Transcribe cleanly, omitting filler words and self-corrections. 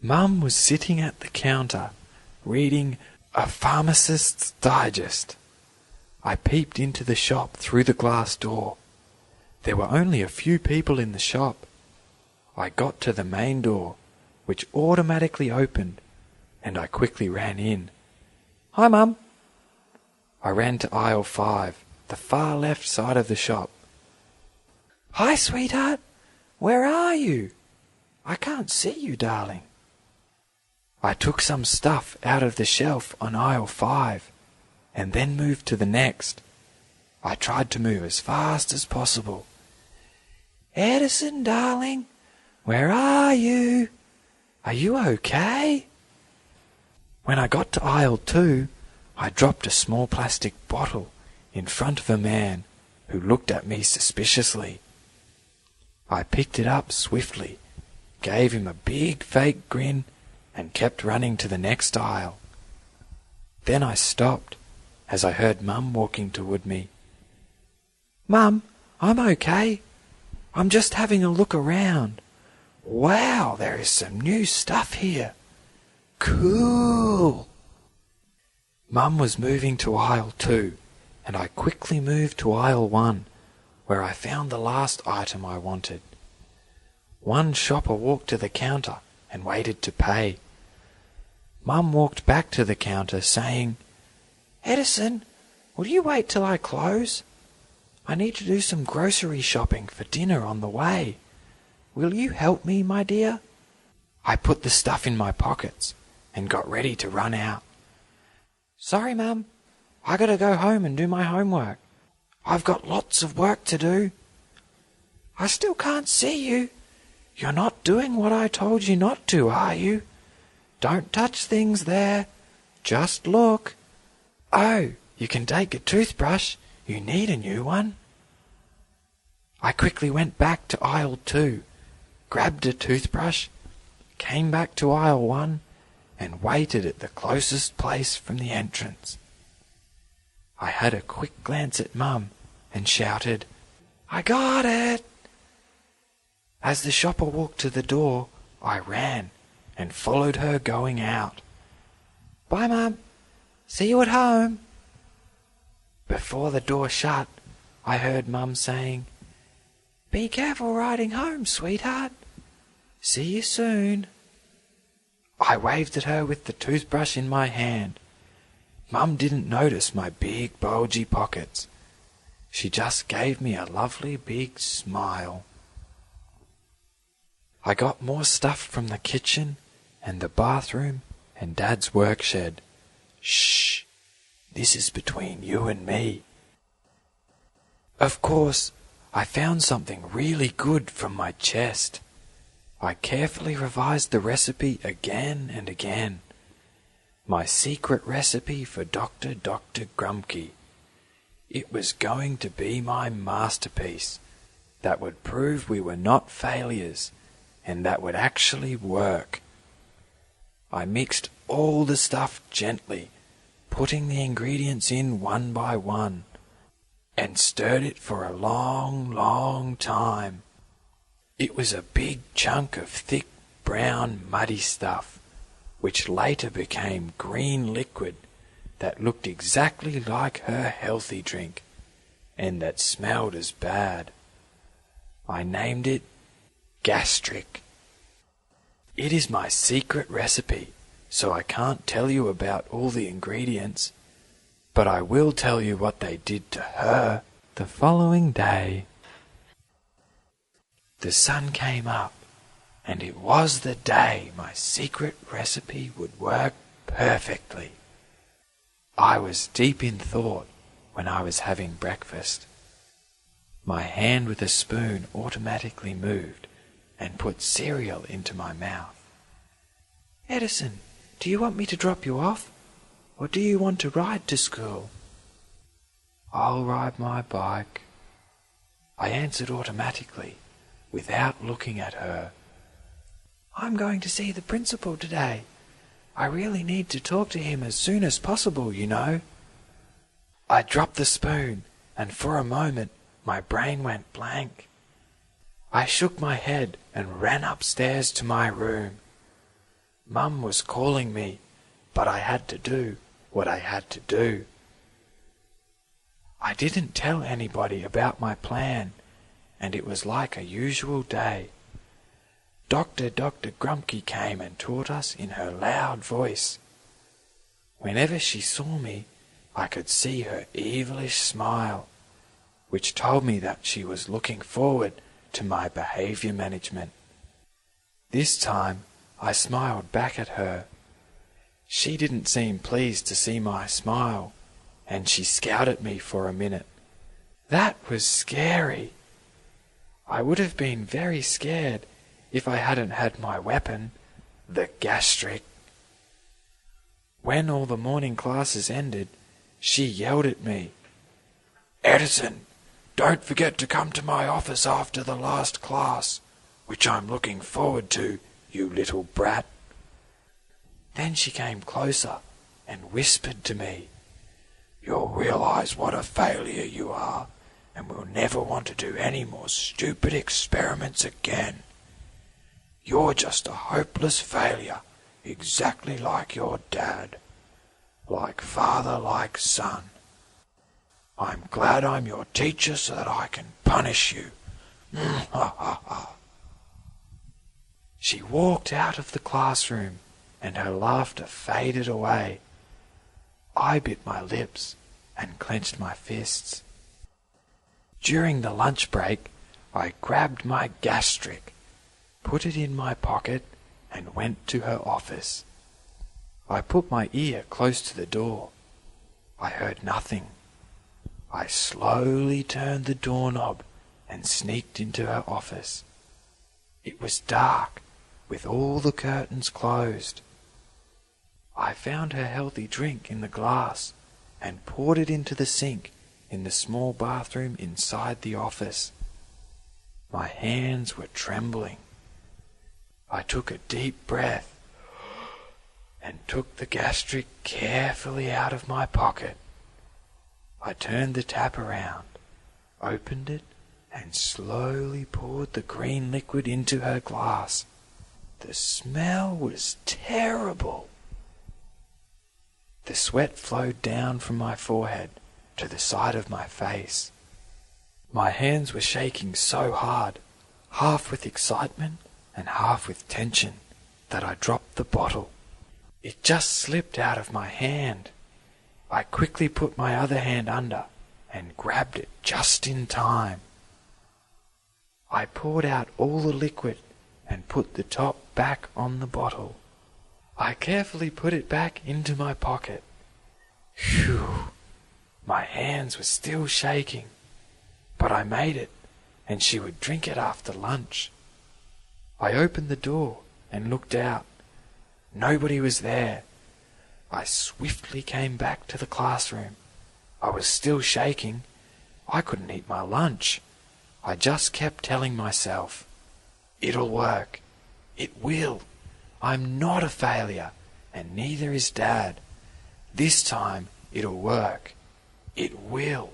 Mum was sitting at the counter, reading a Pharmacist's Digest. I peeped into the shop through the glass door. There were only a few people in the shop. I got to the main door, which automatically opened, and I quickly ran in. "Hi, Mum." I ran to aisle 5, the far left side of the shop. "Hi, sweetheart. Where are you? I can't see you, darling." I took some stuff out of the shelf on aisle 5, and then moved to the next. I tried to move as fast as possible. "Edison, darling, where are you? Are you okay?" When I got to aisle 2, I dropped a small plastic bottle in front of a man who looked at me suspiciously. I picked it up swiftly, gave him a big fake grin, and kept running to the next aisle. Then I stopped as I heard Mum walking toward me. "Mum, I'm okay. I'm just having a look around. Wow, there is some new stuff here. Cool." Mum was moving to aisle 2, and I quickly moved to aisle 1, where I found the last item I wanted. One shopper walked to the counter and waited to pay. Mum walked back to the counter saying, "Edison, will you wait till I close? I need to do some grocery shopping for dinner on the way. Will you help me, my dear?" I put the stuff in my pockets and got ready to run out. "Sorry, Mum. I gotta go home and do my homework. I've got lots of work to do." "I still can't see you. You're not doing what I told you not to, are you? Don't touch things there. Just look. Oh, you can take a toothbrush. You need a new one." I quickly went back to aisle 2, grabbed a toothbrush, came back to aisle 1, and waited at the closest place from the entrance. I had a quick glance at Mum and shouted, "I got it!" As the shopper walked to the door, I ran and followed her going out. "Bye, Mum. See you at home." Before the door shut, I heard Mum saying, "Be careful riding home, sweetheart. See you soon." I waved at her with the toothbrush in my hand. Mum didn't notice my big bulgy pockets. She just gave me a lovely big smile. I got more stuff from the kitchen and the bathroom and Dad's work shed. Shh! This is between you and me. Of course, I found something really good from my chest. I carefully revised the recipe again and again. My secret recipe for Dr. Dr. Grumpky. It was going to be my masterpiece that would prove we were not failures and that would actually work. I mixed all the stuff gently, putting the ingredients in one by one, and stirred it for a long, long time. It was a big chunk of thick, brown, muddy stuff, which later became green liquid that looked exactly like her healthy drink, and that smelled as bad. I named it gastric. It is my secret recipe, so I can't tell you about all the ingredients, but I will tell you what they did to her the following day. The sun came up, and it was the day my secret recipe would work perfectly. I was deep in thought when I was having breakfast. My hand with a spoon automatically moved and put cereal into my mouth. "Edison, do you want me to drop you off, or do you want to ride to school?" "I'll ride my bike," I answered automatically, without looking at her. "I'm going to see the principal today. I really need to talk to him as soon as possible, you know." I dropped the spoon, and for a moment my brain went blank. I shook my head and ran upstairs to my room. Mum was calling me, but I had to do what I had to do. I didn't tell anybody about my plan, and it was like a usual day. Dr Grumpky came and taught us in her loud voice. Whenever she saw me, I could see her evilish smile, which told me that she was looking forward to my behaviour management. This time I smiled back at her. She didn't seem pleased to see my smile, and she scowled at me for a minute. That was scary. I would have been very scared if I hadn't had my weapon, the gastric. When all the morning classes ended, she yelled at me, "Edison, don't forget to come to my office after the last class, which I'm looking forward to, you little brat." Then she came closer and whispered to me, "You'll realize what a failure you are, and will never want to do any more stupid experiments again. You're just a hopeless failure, exactly like your dad. Like father, like son. I'm glad I'm your teacher so that I can punish you." She walked out of the classroom, and her laughter faded away. I bit my lips and clenched my fists. During the lunch break, I grabbed my gastric, put it in my pocket, and went to her office. I put my ear close to the door. I heard nothing. I slowly turned the doorknob and sneaked into her office. It was dark, with all the curtains closed. I found her healthy drink in the glass and poured it into the sink in the small bathroom inside the office. My hands were trembling. I took a deep breath and took the gastric carefully out of my pocket. I turned the tap around, opened it, and slowly poured the green liquid into her glass. The smell was terrible. The sweat flowed down from my forehead to the side of my face. My hands were shaking so hard, half with excitement and half with tension, that I dropped the bottle. It just slipped out of my hand. I quickly put my other hand under and grabbed it just in time. I poured out all the liquid and put the top back on the bottle. I carefully put it back into my pocket. Phew! My hands were still shaking, but I made it, and she would drink it after lunch. I opened the door and looked out. Nobody was there. I swiftly came back to the classroom. I was still shaking. I couldn't eat my lunch. I just kept telling myself, "It'll work. It will. I'm not a failure, and neither is Dad. This time it'll work. It will."